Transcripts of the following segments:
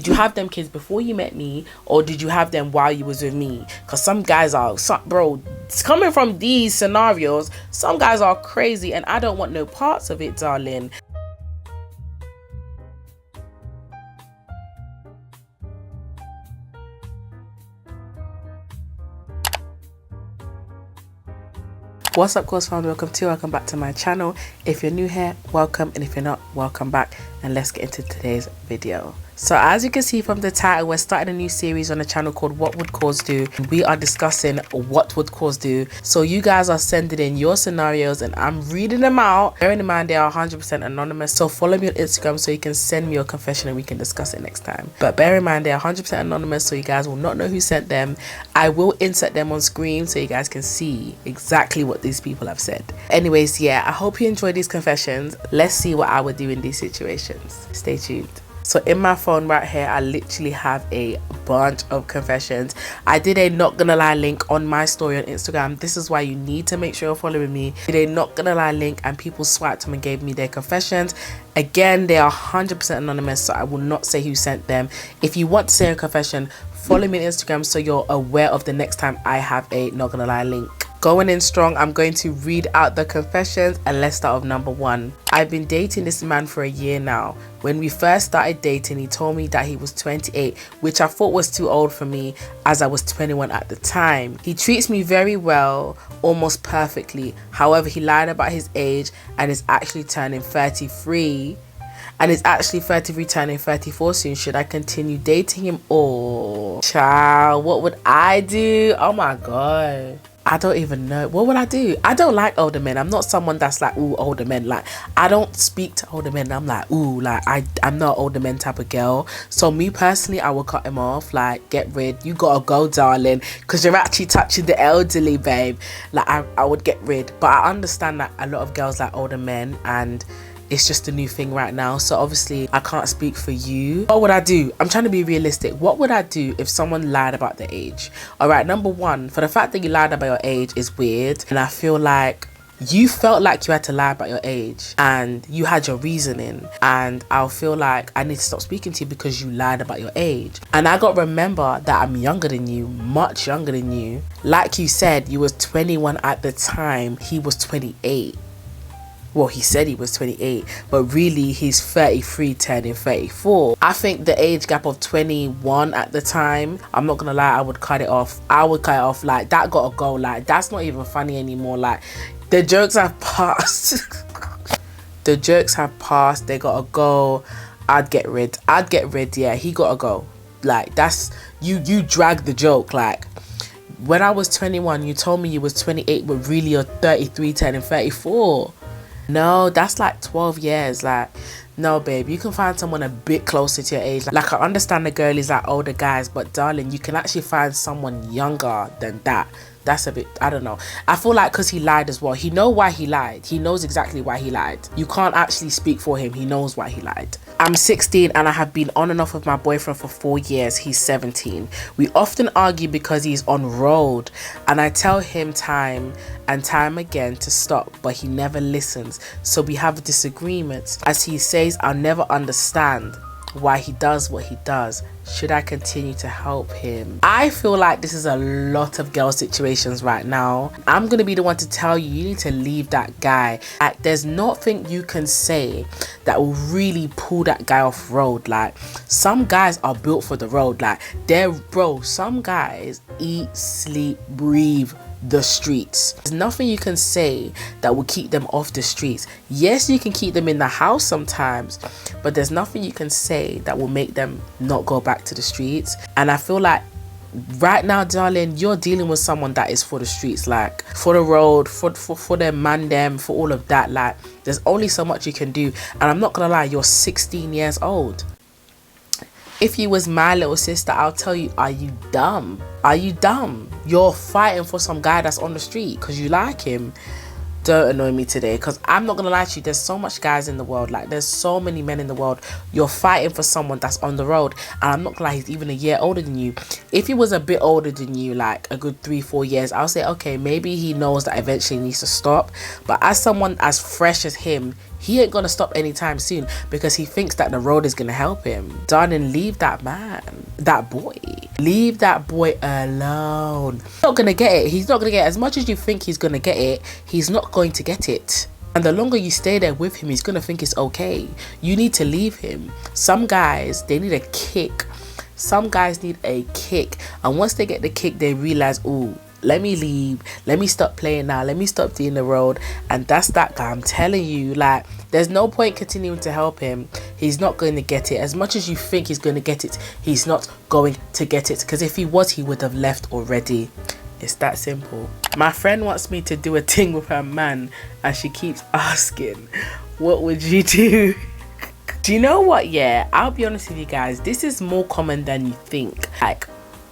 Did you have them kids before you met me, or did you have them while you was with me? Because some guys are, bro, it's coming from these scenarios, some guys are crazy and I don't want no parts of it, darling. What's up, course fam? Welcome back to my channel. If you're new here, welcome, and if you're not, welcome back, and let's get into today's video. So as you can see from the title, we're starting a new series on the channel called What Would Cors Do. We are discussing what would cors do. So you guys are sending in your scenarios and I'm reading them out. Bearing in mind they are 100% anonymous, so follow me on Instagram so you can send me your confession and we can discuss it next time. But bear in mind they are 100% anonymous, so you guys will not know who sent them. I will insert them on screen so you guys can see exactly what these people have said. Anyways, yeah, I hope you enjoy these confessions. Let's see what I would do in these situations. Stay tuned. So in my phone right here, I literally have a bunch of confessions. I did a not gonna lie link on my story on Instagram. This is why you need to make sure you're following me. I did a not gonna lie link and people swiped them and gave me their confessions. Again, they are 100% anonymous, so I will not say who sent them. If you want to say a confession, follow me on Instagram so you're aware of the next time I have a not gonna lie link. Going in strong, I'm going to read out the confessions and let's start with number one. I've been dating this man for a year now. When we first started dating, he told me that he was 28, which I thought was too old for me as I was 21 at the time. He treats me very well, almost perfectly. However, he lied about his age and is actually turning 33. And is actually 33 turning 34 soon. Should I continue dating him or... Child, what would I do? Oh my god. I don't even know. What would I do? I don't like older men. I'm not someone that's like, ooh, older men. Like, I don't speak to older men. I'm like, ooh, like, I'm not an older men type of girl. So me personally, I will cut him off. Like, get rid. You gotta go, darling. Because you're actually touching the elderly, babe. Like, I would get rid. But I understand that a lot of girls like older men and... it's just a new thing right now, so obviously I can't speak for you. What would I do? I'm trying to be realistic. What would I do if someone lied about their age? All right, number one, for the fact that you lied about your age is weird, and I feel like you felt like you had to lie about your age and you had your reasoning, and I'll feel like I need to stop speaking to you because you lied about your age. And I got to remember that I'm younger than you, much younger than you. Like you said, you was 21 at the time, he was 28. Well, he said he was 28, but really he's 33 turning 34. I think the age gap of 21 at the time, I'm not gonna lie, I would cut it off. I would cut it off. Like, that gotta go. Like, that's not even funny anymore. Like, the jokes have passed. The jokes have passed. They gotta go. I'd get rid. Yeah, he gotta go. Like, that's, you drag the joke. Like, when I was 21, you told me you was 28, but really you're 33 turning 34. No, that's like 12 years. Like, no, babe, you can find someone a bit closer to your age. Like, I understand the girlies like older guys, but darling, you can actually find someone younger than that. That's a bit, I don't know. I feel like because he lied as well, he knows why he lied. He knows exactly why he lied. You can't actually speak for him. He knows why he lied. I'm 16 and I have been on and off with my boyfriend for 4 years. He's 17. We often argue because he's on road and I tell him time and time again to stop, but he never listens. So we have disagreements. As he says, I'll never understand why he does what he does. Should I continue to help him? I feel like this is a lot of girl situations right now. I'm gonna be the one to tell you, you need to leave that guy. Like, there's nothing you can say that will really pull that guy off road. Like, some guys are built for the road. Like, some guys eat, sleep, breathe the streets. There's nothing you can say that will keep them off the streets. Yes, you can keep them in the house sometimes, but there's nothing you can say that will make them not go back to the streets. And I feel like right now, darling, you're dealing with someone that is for the streets, like for the road, for their man them, for all of that. Like, there's only so much you can do. And I'm not gonna lie, you're 16 years old. If you was my little sister, I'll tell you, are you dumb? Are you dumb? You're fighting for some guy that's on the street because you like him. don't annoy me today, because I'm not gonna lie to you, there's so much guys in the world, like there's so many men in the world. You're fighting for someone that's on the road, and I'm not gonna lie, he's even a year older than you. If he was a bit older than you, like a good 3-4 years, I'll say okay, maybe he knows that eventually he needs to stop. But as someone as fresh as him, he ain't gonna stop anytime soon, because he thinks that the road is gonna help him. Darling, leave that man, that boy, leave that boy alone. He's not gonna get it. He's not gonna get it. As much as you think he's gonna get it, he's not going to get it. And the longer you stay there with him, he's gonna think it's okay. You need to leave him. Some guys, they need a kick. Some guys need a kick, and once they get the kick, they realize, oh, let me leave, let me stop playing now, let me stop doing the road. And that's that guy. I'm telling you, like, there's no point continuing to help him. He's not going to get it. As much as you think he's going to get it, he's not going to get it, because if he was, he would have left already. It's that simple. My friend wants me to do a thing with her man, and she keeps asking, what would you do? Do you know what? Yeah, I'll be honest with you guys, this is more common than you think. Like,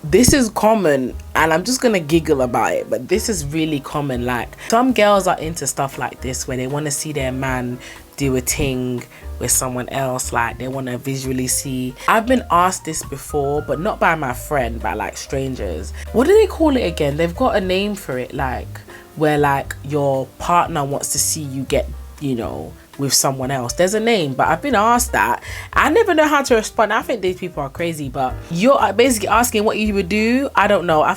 this is common, and I'm just gonna giggle about it, but this is really common. Like, some girls are into stuff like this, where they want to see their man do a thing with someone else. Like, they want to visually see. I've been asked this before, but not by my friend, by like strangers. What do they call it again? They've got a name for it, like where like your partner wants to see you get, you know, with someone else. There's a name, but I've been asked that. I never know how to respond. I think these people are crazy, but you're basically asking what you would do. I don't know. I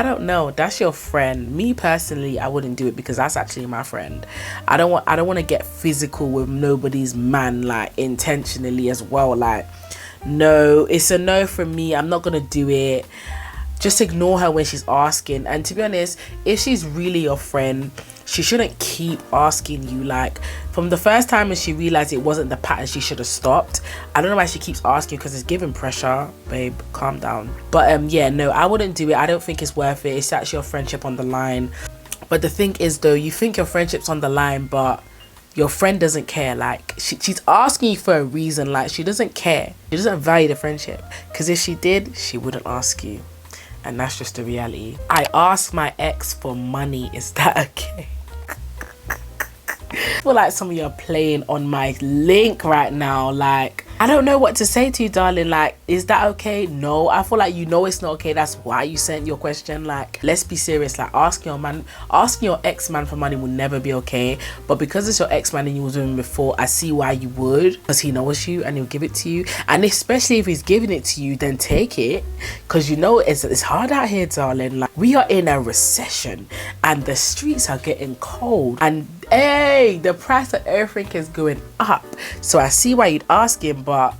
don't know. That's your friend. Me personally, I wouldn't do it, because that's actually my friend. I don't want to get physical with nobody's man, like intentionally as well. Like, no, it's a no from me. I'm not gonna do it. Just ignore her when she's asking. And to be honest, if she's really your friend, she shouldn't keep asking you. Like, from the first time when she realized it wasn't the pattern, she should have stopped. I don't know why she keeps asking, because it's giving pressure. Babe, calm down. But yeah, no, I wouldn't do it. I don't think it's worth it. It's actually your friendship on the line. But the thing is though, you think your friendship's on the line, but your friend doesn't care. Like, she's asking you for a reason. Like, she doesn't care. She doesn't value the friendship, because if she did, she wouldn't ask you. And that's just the reality. I asked my ex for money. Is that okay? I feel like some of you are playing on my link right now. Like, I don't know what to say to you, darling. Like, is that okay? No, I feel like you know it's not okay. That's why you sent your question. Like, let's be serious. Like, asking your ex-man for money will never be okay. But because it's your ex-man and you was with him before, I see why you would, because he knows you and he'll give it to you. And especially if he's giving it to you, then take it, because you know it's hard out here, darling. Like, we are in a recession and the streets are getting cold, and hey, the price of everything is going up. So I see why you'd ask him, but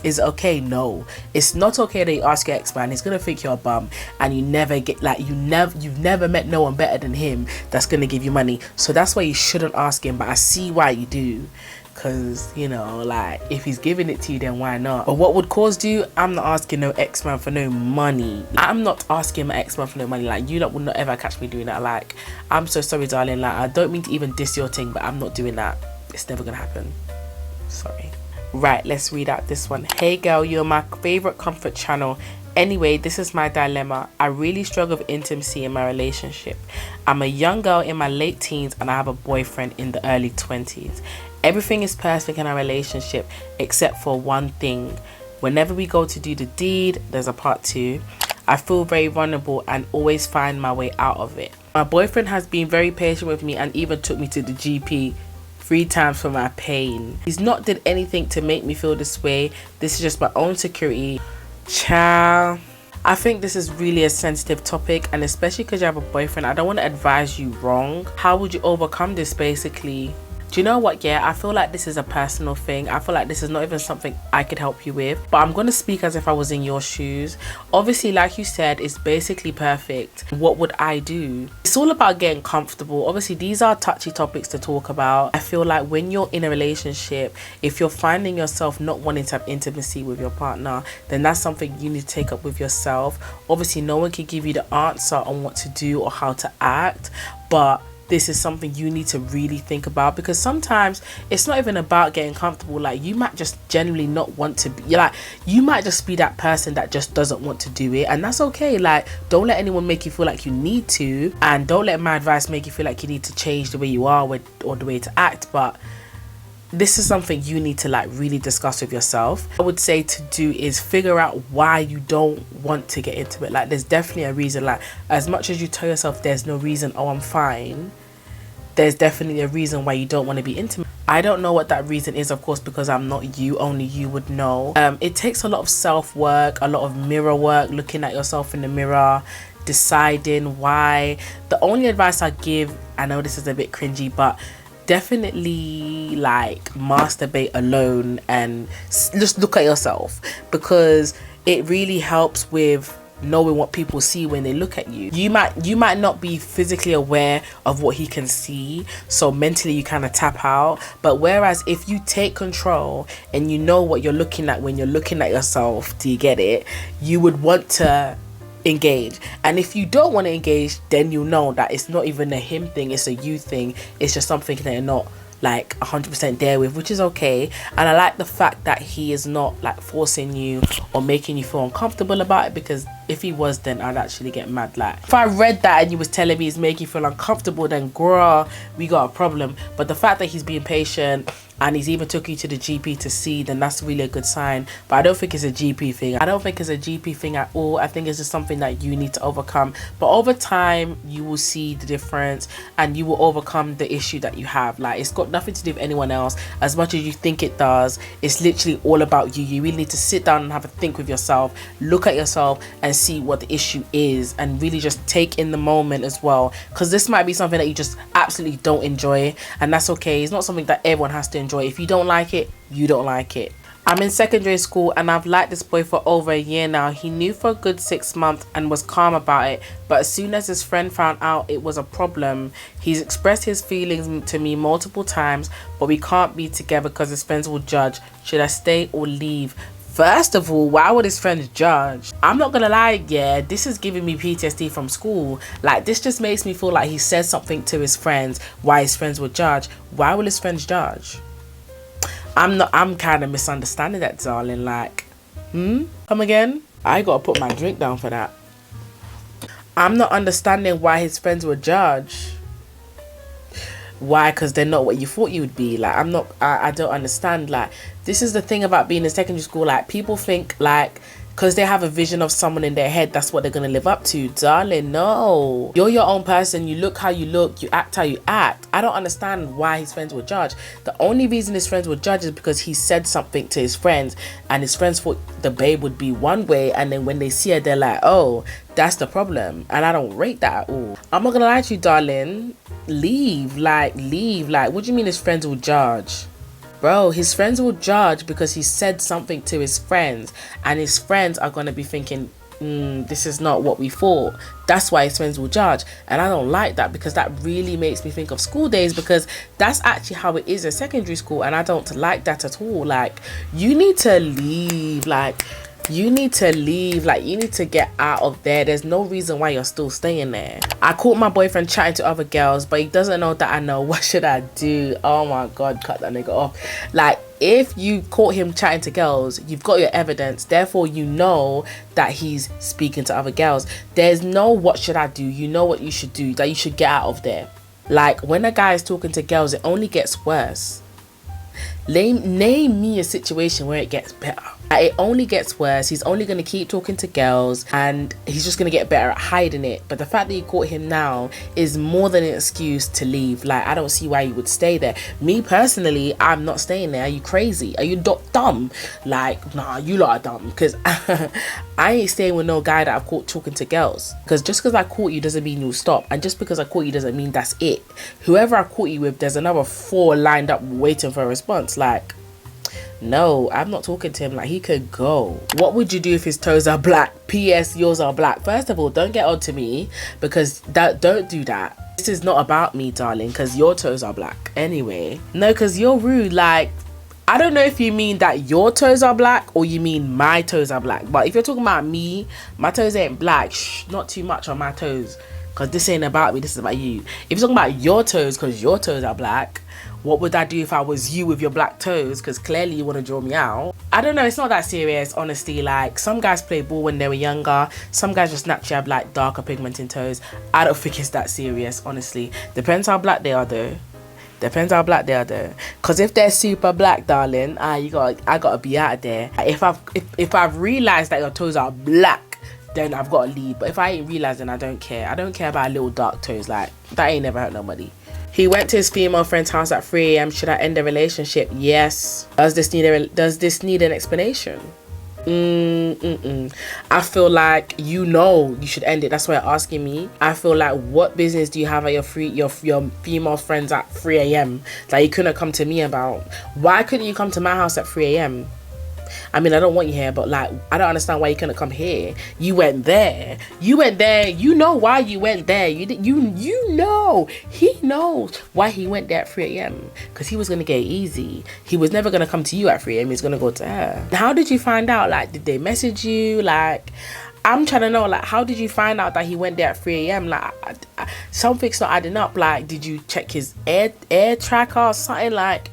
is it okay? No, it's not okay that you ask your ex-man. He's gonna think you're a bum, and you never get, like, you've never met no one better than him that's gonna give you money. So that's why you shouldn't ask him. But I see why you do, because, you know, like, if he's giving it to you, then why not? But what would cause do? I'm not asking no ex-man for no money. I'm not asking my ex-man for no money. Like, you lot would not ever catch me doing that. Like, I'm so sorry, darling. Like, I don't mean to even diss your thing, but I'm not doing that. It's never gonna happen. Sorry. Right, let's read out this one. Hey girl, you're my favorite comfort channel. Anyway, this is my dilemma. I really struggle with intimacy in my relationship. I'm a young girl in my late teens, and I have a boyfriend in the early 20s. Everything is perfect in our relationship except for one thing. Whenever we go to do the deed, there's a part 2. I feel very vulnerable and always find my way out of it. My boyfriend has been very patient with me and even took me to the GP 3 times for my pain. He's not did anything to make me feel this way. This is just my own security. Ciao. I think this is really a sensitive topic, and especially because you have a boyfriend, I don't want to advise you wrong. How would you overcome this, basically? Do you know what? Yeah, I feel like this is a personal thing. I feel like this is not even something I could help you with, but I'm going to speak as if I was in your shoes. Obviously, like you said, it's basically perfect. What would I do? It's all about getting comfortable. Obviously, these are touchy topics to talk about. I feel like when you're in a relationship, if you're finding yourself not wanting to have intimacy with your partner, then that's something you need to take up with yourself. Obviously, no one can give you the answer on what to do or how to act, but this is something you need to really think about, because sometimes it's not even about getting comfortable. Like, you might just genuinely not want to be, like, you might just be that person that just doesn't want to do it, and that's okay. Like, don't let anyone make you feel like you need to, and don't let my advice make you feel like you need to change the way you are or the way to act. But this is something you need to like really discuss with yourself. I would say to do is figure out why you don't want to get into it. Like, there's definitely a reason. Like, as much as you tell yourself there's no reason, oh, I'm fine, there's definitely a reason why you don't want to be intimate. I don't know what that reason is, of course, because I'm not you. Only you would know. It takes a lot of self-work, a lot of mirror work, looking at yourself in the mirror, deciding why. The only advice I give, I know this is a bit cringy, but definitely like masturbate alone and just look at yourself, because it really helps with knowing what people see when they look at you. You might not be physically aware of what he can see, so mentally you kind of tap out. But whereas if you take control and you know what you're looking at when you're looking at yourself, do you get it? You would want to engage. And if you don't want to engage, then you know that it's not even a him thing, it's a you thing. It's just something that you're not like 100% there with, which is okay. And I like the fact that he is not like forcing you or making you feel uncomfortable about it, because if he was, then I'd actually get mad. Like, if I read that and you was telling me it's making you feel uncomfortable, then girl, we got a problem. But the fact that he's being patient and he's even took you to the GP to see, then that's really a good sign. But I don't think it's a GP thing. I don't think it's a GP thing at all. I think it's just something that you need to overcome. But over time, you will see the difference and you will overcome the issue that you have. Like, it's got nothing to do with anyone else as much as you think it does. It's literally all about you. You really need to sit down and have a think with yourself, look at yourself and see what the issue is, and really just take in the moment as well, because this might be something that you just absolutely don't enjoy, and that's okay. It's not something that everyone has to enjoy. If you don't like it, you don't like it. I'm in secondary school and I've liked this boy for over a year now. He knew for a good 6 months and was calm about it, but as soon as his friend found out it was a problem, he's expressed his feelings to me multiple times, but we can't be together because his friends will judge. Should I stay or leave? First of all, why would his friends judge? I'm not gonna lie, yeah, this is giving me PTSD from school. Like, this just makes me feel like he said something to his friends, why his friends would judge. Why will his friends judge? I'm kind of misunderstanding that, darling. Like, come again? I gotta put my drink down for that. I'm not understanding why his friends would judge. Why? Because they're not what you thought you would be. Like, I don't understand. Like, this is the thing about being in secondary school. Like, people think like, because they have a vision of someone in their head, that's what they're going to live up to. Darling, no. You're your own person. You look how you look. You act how you act. I don't understand why his friends would judge. The only reason his friends would judge is because he said something to his friends, and his friends thought the babe would be one way, and then when they see her, they're like, oh, that's the problem. And I don't rate that at all. I'm not going to lie to you, darling. Leave. Like, what do you mean his friends will judge? Bro, his friends will judge because he said something to his friends, and his friends are going to be thinking, this is not what we thought. That's why his friends will judge. And I don't like that, because that really makes me think of school days, because that's actually how it is in secondary school, and I don't like that at all. Like, you need to leave. Like, you need to leave. Like, you need to get out of there. There's no reason why you're still staying there. I caught my boyfriend chatting to other girls, but he doesn't know that I know. What should I do? Oh my god, cut that nigga off. Like, if you caught him chatting to girls, you've got your evidence, therefore you know that he's speaking to other girls. There's no what should I do. You know what you should do, that you should get out of there. Like, when a guy is talking to girls, it only gets worse. Name me a situation where it gets better. It only gets worse. He's only going to keep talking to girls, and he's just going to get better at hiding it. But the fact that you caught him now is more than an excuse to leave. Like, I don't see why you would stay there. Me personally, I'm not staying there. Are you crazy? Are you dumb? Like, nah, you lot are dumb, because I ain't staying with no guy that I've caught talking to girls. Because just because I caught you doesn't mean you'll stop, and just because I caught you doesn't mean that's it. Whoever I caught you with, there's another 4 lined up waiting for a response. Like, no, I'm not talking to him. Like, he could go. What would you do if his toes are black? P.S. yours are black. First of all, don't get on to me, because don't do that. This is not about me, darling, because your toes are black. Anyway, no, because you're rude. Like, I don't know if you mean that your toes are black or you mean my toes are black. But if you're talking about me, my toes ain't black. Shh, not too much on my toes. because this ain't about me, this is about you. If you're talking about your toes because your toes are black, what would I do if I was you with your black toes? Because clearly you want to draw me out. I don't know, it's not that serious, honestly. Like, some guys play ball when they were younger. Some guys just naturally have like darker pigmented toes. I don't think it's that serious, honestly. Depends how black they are though. Depends how black they are though. Because if they're super black, darling, I gotta be out of there. If I've realized that your toes are black, then I've got to leave. But if I ain't realized, then I don't care. I don't care about little dark toes. Like, that ain't never hurt nobody. He went to his female friend's house at 3 a.m. Should I end the relationship? Yes. Does this need an explanation? I feel like you should end it. That's why you're asking me. I feel like, what business do you have at your female friends at 3 a.m. that you couldn't come to me about? Why couldn't you come to my house at 3 a.m.? I mean, I don't want you here, but like, I don't understand why you couldn't come here. You went there. You know why you went there. You know. He knows why he went there at 3 a.m. Because he was going to get easy. He was never going to come to you at 3 a.m. He's going to go to her. How did you find out? Like, did they message you? Like, I'm trying to know, like, how did you find out that he went there at 3 a.m.? Like, something's not adding up. Like, did you check his air tracker or something? Like,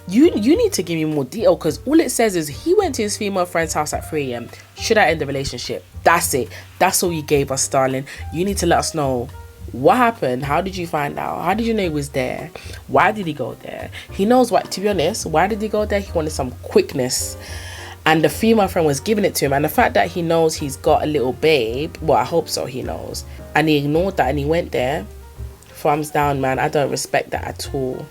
you need to give me more detail, because all it says is he went to his female friend's house at 3 a.m. Should I end the relationship? That's it. That's all you gave us, darling. You need to let us know what happened. How did you find out? How did you know he was there? Why did he go there? He knows what, to be honest, why did he go there? He wanted some quickness. And the female friend was giving it to him. And the fact that he knows he's got a little babe, well, I hope so, he knows. And he ignored that and he went there. Thumbs down, man. I don't respect that at all.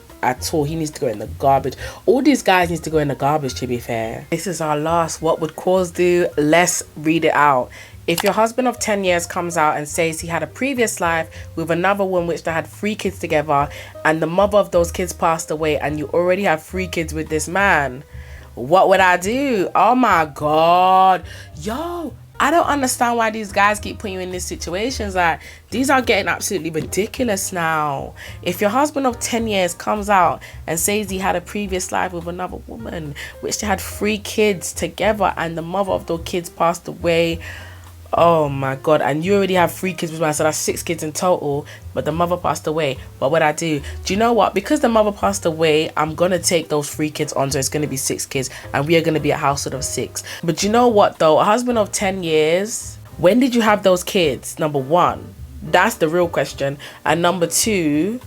He needs to go in the garbage. All these guys need to go in the garbage, to be fair. This is our last what would cause do. Let's read it out. If your husband of 10 years comes out and says he had a previous life with another woman which they had 3 kids together, and the mother of those kids passed away, and you already have 3 kids with this man, what would I do? Oh my god. Yo, I don't understand why these guys keep putting you in these situations. Like, these are getting absolutely ridiculous now. If your husband of 10 years comes out and says he had a previous life with another woman, which they had 3 kids together, and the mother of those kids passed away, oh my god, and you already have 3 kids with me, so that's 6 kids in total, but the mother passed away, what would I do? Do you know what? Because the mother passed away, I'm gonna take those 3 kids on, so it's gonna be 6 kids, and we are gonna be a household of 6. But you know what though? A husband of 10 years, when did you have those kids? Number 1, that's the real question. And number 2,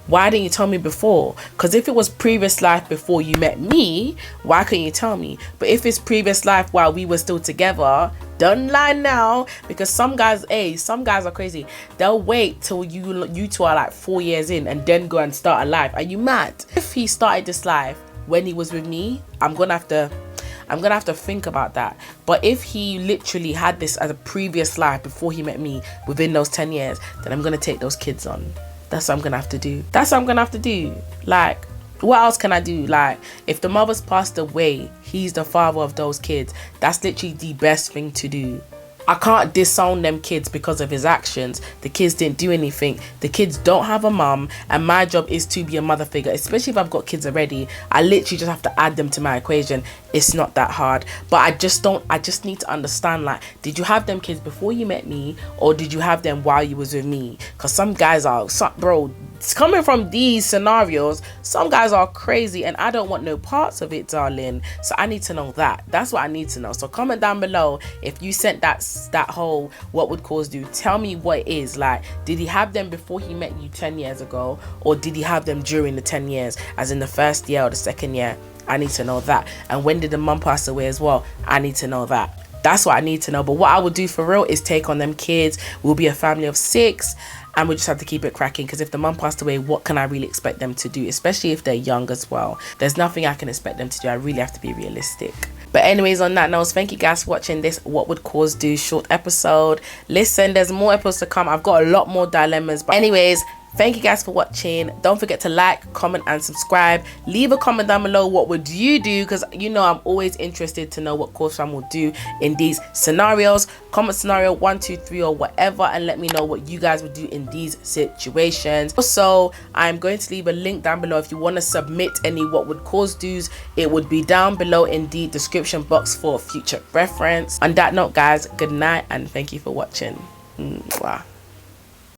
why didn't you tell me before? Because if it was previous life before you met me, why couldn't you tell me? But if it's previous life while we were still together, don't lie now. Because some guys are crazy. They'll wait till you two are like 4 years in and then go and start a life. Are you mad? If he started this life when he was with me, I'm gonna have to think about that. But if he literally had this as a previous life before he met me within those 10 years, then I'm gonna take those kids on. That's what I'm gonna have to do. Like, what else can I do? Like, if the mother's passed away, he's the father of those kids. That's literally the best thing to do. I can't disown them kids because of his actions. The kids didn't do anything. The kids don't have a mum, and my job is to be a mother figure, especially if I've got kids already. I literally just have to add them to my equation. It's not that hard. But I just need to understand, like, did you have them kids before you met me, or did you have them while you was with me? Because some guys are, bro, coming from these scenarios, some guys are crazy, and I don't want no parts of it, darling. So I need to know that. That's what I need to know. So comment down below if you sent that whole what would cause do. Tell me what it is. Like, did he have them before he met you 10 years ago, or did he have them during the 10 years, as in the first year or the second year? I need to know that. And when did the mum pass away as well? I need to know that. That's what I need to know. But what I would do for real is take on them kids. We'll be a family of 6, and we just have to keep it cracking. Because if the mum passed away, what can I really expect them to do? Especially if they're young as well. There's nothing I can expect them to do. I really have to be realistic. But anyways, on that note, thank you guys for watching this what would cause do short episode. Listen, there's more episodes to come. I've got a lot more dilemmas. But anyways, thank you guys for watching. Don't forget to like, comment and subscribe. Leave a comment down below, what would you do? Because you know I'm always interested to know what course fam will do in these scenarios. Comment scenario 1, 2, 3 or whatever, and let me know what you guys would do in these situations. Also, I'm going to leave a link down below if you want to submit any what would cause do's. It would be down below in the description box for future reference. On that note, guys, good night and thank you for watching. Mwah.